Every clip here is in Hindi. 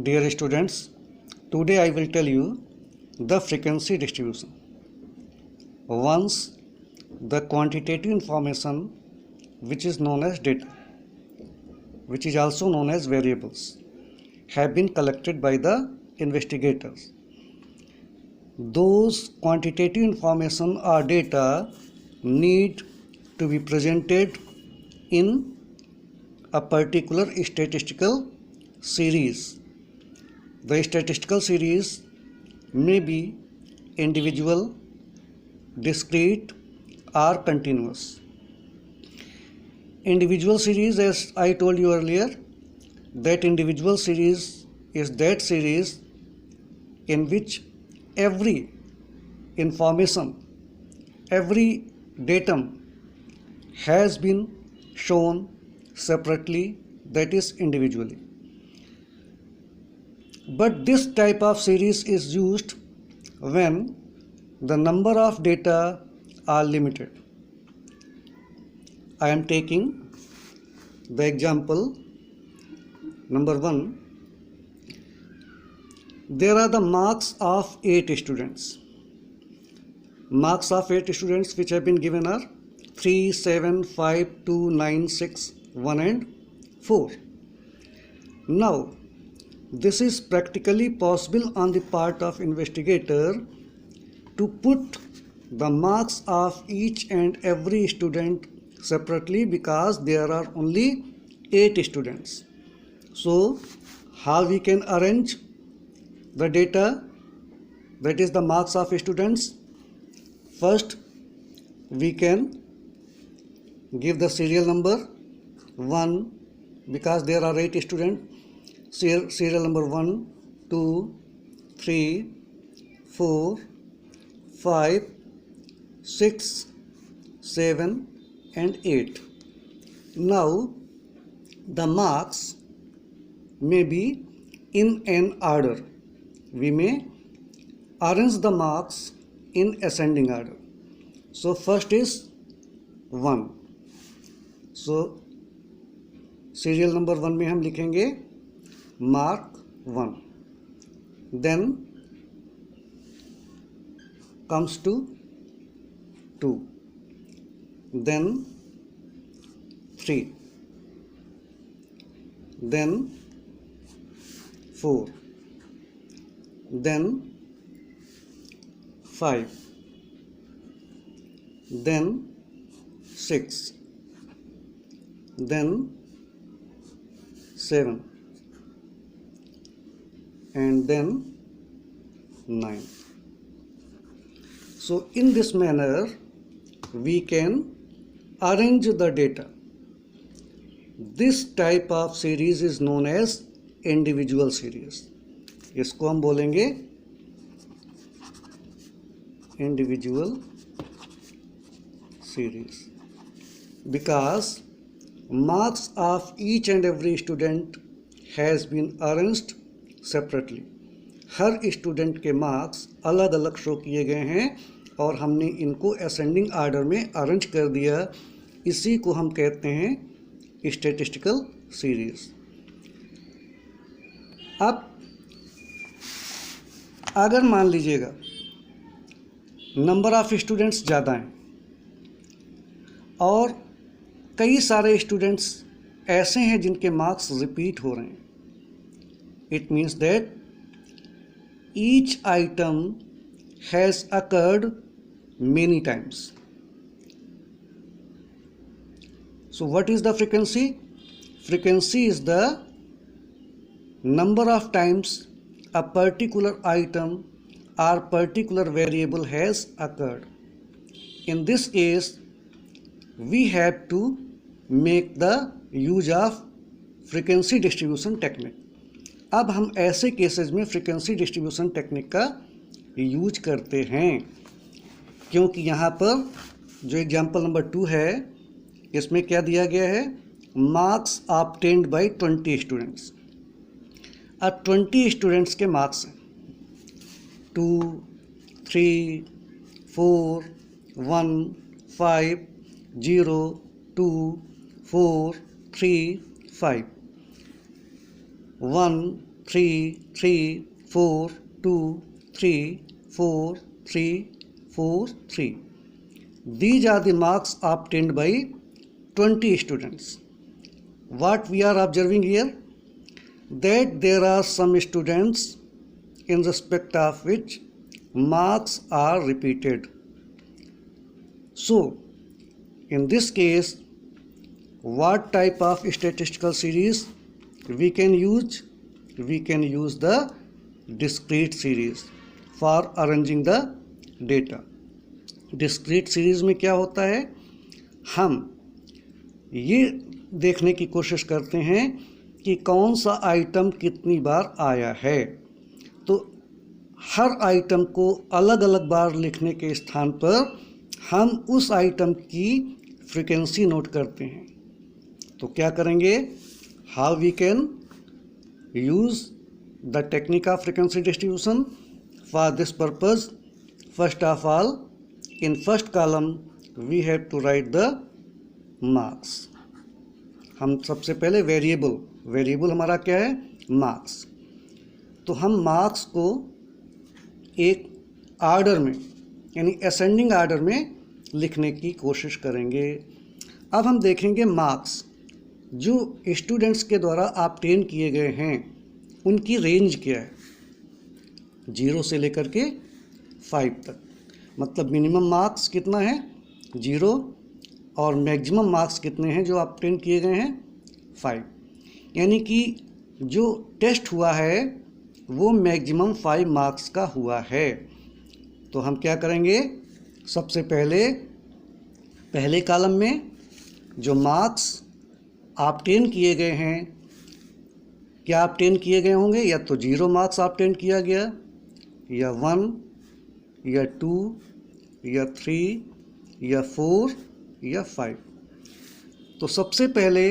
Dear students, today I will tell you the frequency distribution. Once the quantitative information which is known as data, which is also known as variables, have been collected by the investigators. Those quantitative information or data need to be presented in a particular statistical series. The statistical series may be individual, discrete, or continuous. Individual series, as I told you earlier, that individual series is that series in which every information, every datum has been shown separately, that is individually. But this type of series is used when the number of data are limited. I am taking the example number 1. There are the marks of 8 students. Marks of 8 students which have been given are 3, 7, 5, 2, 9, 6, 1 and 4. Now, this is practically possible on the part of investigator to put the marks of each and every student separately because there are only 8 students. So, how we can arrange the data, that is the marks of students? First, we can give the serial number 1 because there are 8 students. Serial number 1, 2, 3, 4, 5, 6, 7 and 8. Now the marks may be in an order. We may arrange the marks in ascending order. So first is 1. So serial number 1 में हम लिखेंगे mark 1. Then comes to 2. Then 3. Then 4. Then 5. Then 6. Then 7. And then 9. So in this manner we can arrange the data. This type of series is known as individual series. इसको हम बोलेंगे individual series because marks of each and every student has been arranged separately. Her student के मार्क्स अलग अलग शो किए गए हैं और हमने इनको असेंडिंग आर्डर में अरेंज कर दिया. इसी को हम कहते हैं स्टैटिस्टिकल सीरीज. अब अगर मान लीजिएगा नंबर ऑफ स्टूडेंट्स ज़्यादा हैं और कई सारे स्टूडेंट्स ऐसे हैं जिनके मार्क्स रिपीट हो रहे हैं, it means that each item has occurred many times. So what is the frequency? Frequency is the number of times a particular item or particular variable has occurred. In this case, we have to make the use of frequency distribution technique. अब हम ऐसे केसेस में frequency distribution technique का यूज करते हैं क्योंकि यहाँ पर जो एग्जाम्पल नंबर 2 है इसमें क्या दिया गया है, मार्क्स ऑब्टेन्ड बाय 20 स्टूडेंट्स. अब 20 स्टूडेंट्स के मार्क्स हैं 2, 3, 4, 1, 5, 0, 2, 4, 3, 5. 1, 3, 3, 4, 2, 3, 4, 3, 4, 3. These are the marks obtained by 20 students. What we are observing here? That there are some students in respect of which marks are repeated. So, in this case, what type of statistical series we can use? We can use the discrete series for arranging the data. Discrete series में क्या होता है, हम ये देखने की कोशिश करते हैं कि कौन सा आइटम कितनी बार आया है। तो हर आइटम को अलग अलग बार लिखने के स्थान पर हम उस आइटम की फ्रीक्वेंसी नोट करते हैं। तो क्या करेंगे, how we can use the technique of frequency distribution for this purpose. First of all, in first column we have to write the marks. हम सबसे पहले वेरिएबल हमारा क्या है, मार्क्स। तो हम मार्क्स को एक आर्डर में यानी असेंडिंग आर्डर में लिखने की कोशिश करेंगे। अब हम देखेंगे मार्क्स जो स्टूडेंट्स के द्वारा ऑब्टेन किए गए हैं उनकी रेंज क्या है, 0 से लेकर के 5 तक। मतलब मिनिमम मार्क्स कितना है, 0, और मैक्सिमम मार्क्स कितने हैं जो ऑब्टेन किए गए हैं, 5। यानी कि जो टेस्ट हुआ है वो मैक्सिमम 5 मार्क्स का हुआ है। तो हम क्या करेंगे, सबसे पहले कॉलम में जो मार्क्स ऑब्टेन किए गए हैं, क्या ऑब्टेन किए गए होंगे, या तो 0 मार्क्स ऑब्टेन किया गया, या 1, या 2, या 3, या 4, या 5। तो सबसे पहले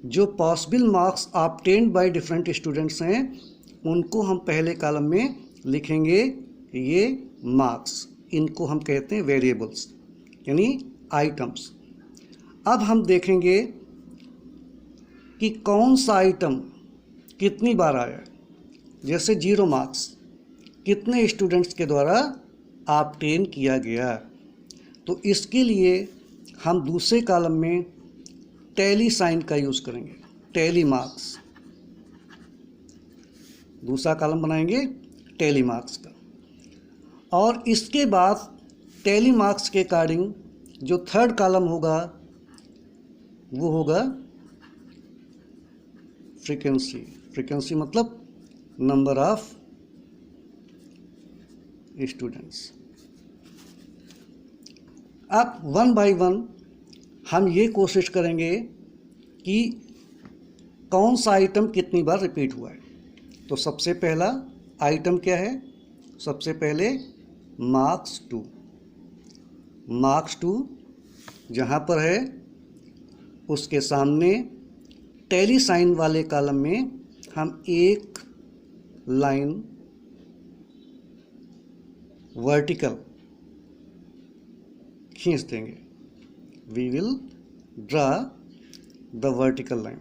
जो possible marks obtained by different students हैं उनको हम पहले कॉलम में लिखेंगे, ये मार्क्स, इनको हम कहते हैं वेरिएबल्स यानी आइटम्स। अब हम देखेंगे कि कौन सा आइटम कितनी बार आया। जैसे 0 मार्क्स कितने स्टूडेंट्स के द्वारा ऑब्टेन किया गया। तो इसके लिए हम दूसरे कॉलम में टैली साइन का यूज़ करेंगे, टैली मार्क्स। दूसरा कॉलम बनाएंगे टैली मार्क्स का, और इसके बाद टैली मार्क्स के अकॉर्डिंग जो थर्ड कॉलम होगा वो होगा फ्रीक्वेंसी मतलब नंबर ऑफ स्टूडेंट्स। अब 1 बाय 1 हम ये कोशिश करेंगे कि कौन सा आइटम कितनी बार रिपीट हुआ है। तो सबसे पहला आइटम क्या है, सबसे पहले मार्क्स 2 जहाँ पर है उसके सामने टैली साइन वाले कॉलम में हम एक लाइन वर्टिकल खींच देंगे। We will draw the vertical line.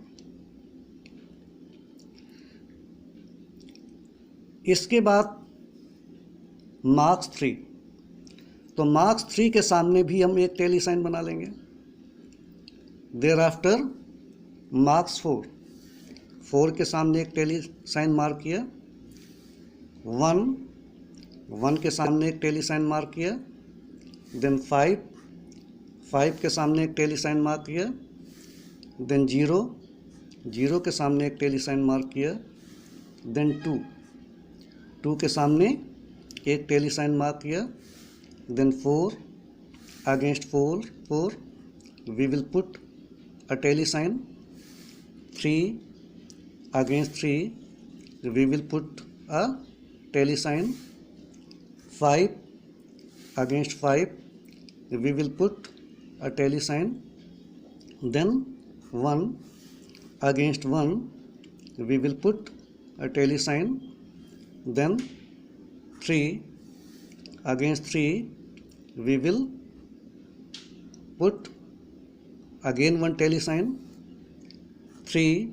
इसके बाद मार्क्स 3, तो मार्क्स 3 के सामने भी हम एक टैली साइन बना लेंगे। देयर आफ्टर मार्क्स 4 के सामने एक टैली साइन मार्क किया, 1 के सामने एक टैली साइन मार्क किया, देन 5 के सामने एक टैली साइन मार्क किया, देन 0 के सामने एक टैली साइन मार्क किया, देन 2 के सामने एक टैली साइन मार्क किया, then 4 against 4 we will put a tally sign, 3 against 3 we will put a tally sign, 5 against 5 we will put a tally sign, then 1 against 1 we will put a tally sign, then 3 against 3 we will put again one tally sign, 3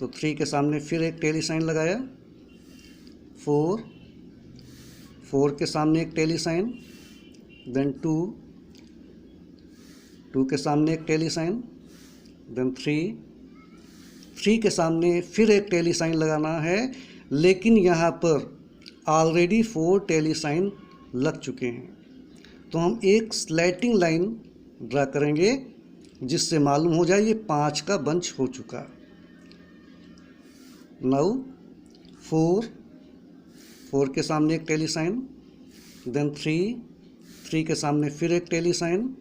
तो 3 के सामने फिर एक टेली साइन लगाया, 4 के सामने एक टेली साइन, देन 2 के सामने एक टेली साइन, देन 3 के सामने फिर एक टेली साइन लगाना है, लेकिन यहाँ पर ऑलरेडी 4 टेली साइन लग चुके हैं। तो हम एक स्लैटिंग लाइन ड्रा करेंगे जिससे मालूम हो जाए ये 5 का बंच हो चुका। नाउ 4 के सामने एक टेली साइन, देन 3 के सामने फिर एक टेली साइन,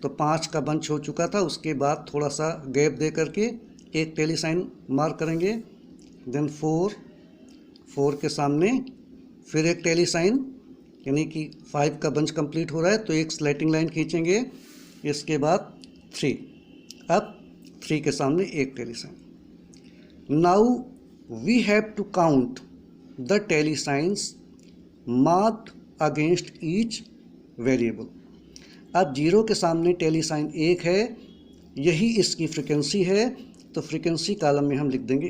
तो 5 का बंच हो चुका था। उसके बाद थोड़ा सा गैप दे करके एक टेली साइन मार्क करेंगे, देन 4 के सामने फिर एक टेली साइन, यानी कि 5 का बंच कंप्लीट हो रहा है, तो एक स्लैटिंग लाइन खींचेंगे। इसके बाद 3, अब 3 के सामने एक tally sign. Now we have to count the tally signs marked against each variable. अब 0 के सामने टेली साइन 1 है, यही इसकी फ्रीक्वेंसी है, तो फ्रीक्वेंसी कॉलम में हम लिख देंगे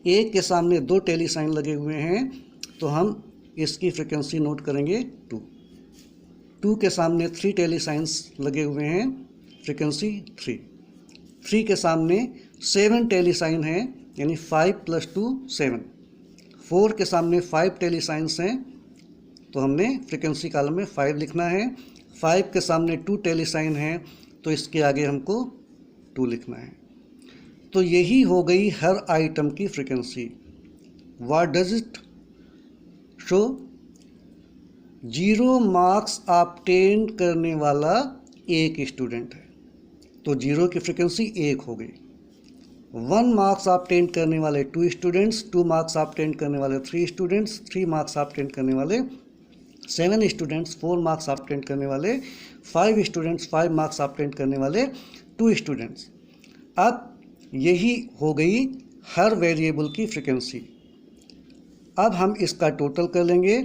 1 के सामने 2 टेली साइन लगे हुए हैं, तो हम इसकी फ्रीक्वेंसी नोट करेंगे 2 के सामने 3 टेली साइंस लगे हुए हैं, फ्रीक्वेंसी 3 के सामने 7 टेली साइन हैं, यानी 5 + 2 7। 4 के सामने 5 टेली साइंस हैं, तो हमने फ्रीक्वेंसी कॉलम में 5 लिखना है। 5 के सामने 2 टेली साइन हैं, तो इसके आगे हमको 2 लिखना है। तो यही हो गई हर आइटम की frequency. What does it show? 0 marks obtain करने वाला एक स्टूडेंट है, तो 0 की फ्रीक्वेंसी 1 हो गई। 1 मार्क्स ऑब्टेन करने वाले 2 स्टूडेंट्स, 2 मार्क्स ऑब्टेन करने वाले 3 स्टूडेंट्स, 3 मार्क्स ऑब्टेन करने वाले 7 स्टूडेंट्स, 4 मार्क्स ऑब्टेन करने वाले 5 स्टूडेंट्स, 5 मार्क्स ऑब्टेन करने वाले 2 स्टूडेंट्स। अब यही हो गई हर वेरिएबल की फ्रीक्वेंसी। अब हम इसका टोटल कर लेंगे,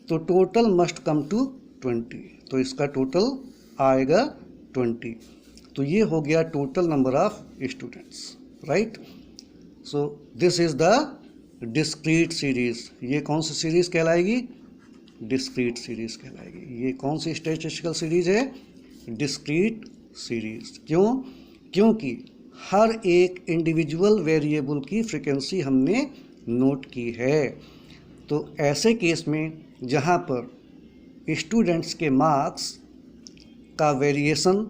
तो टोटल मस्ट कम टू 20, तो इसका टोटल आएगा 20। तो ये हो गया total number of students, right. So this is the discrete series. ये कौन सी सीरीज़ कहलाएगी? डिस्क्रीट सीरीज़ कहलाएगी। ये कौन सी स्टैटिस्टिकल सीरीज़ है? Discrete series. क्यों? क्योंकि हर एक इंडिविजुअल वेरिएबल की फ्रीक्वेंसी हमने नोट की है। तो ऐसे केस में जहाँ पर स्टूडेंट्स के मार्क्स का वेरिएशन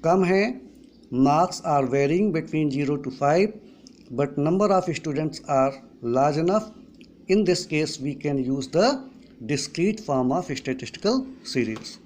कम है, marks are varying between 0 to 5, but number of students are large enough. In this case, we can use the discrete form of statistical series.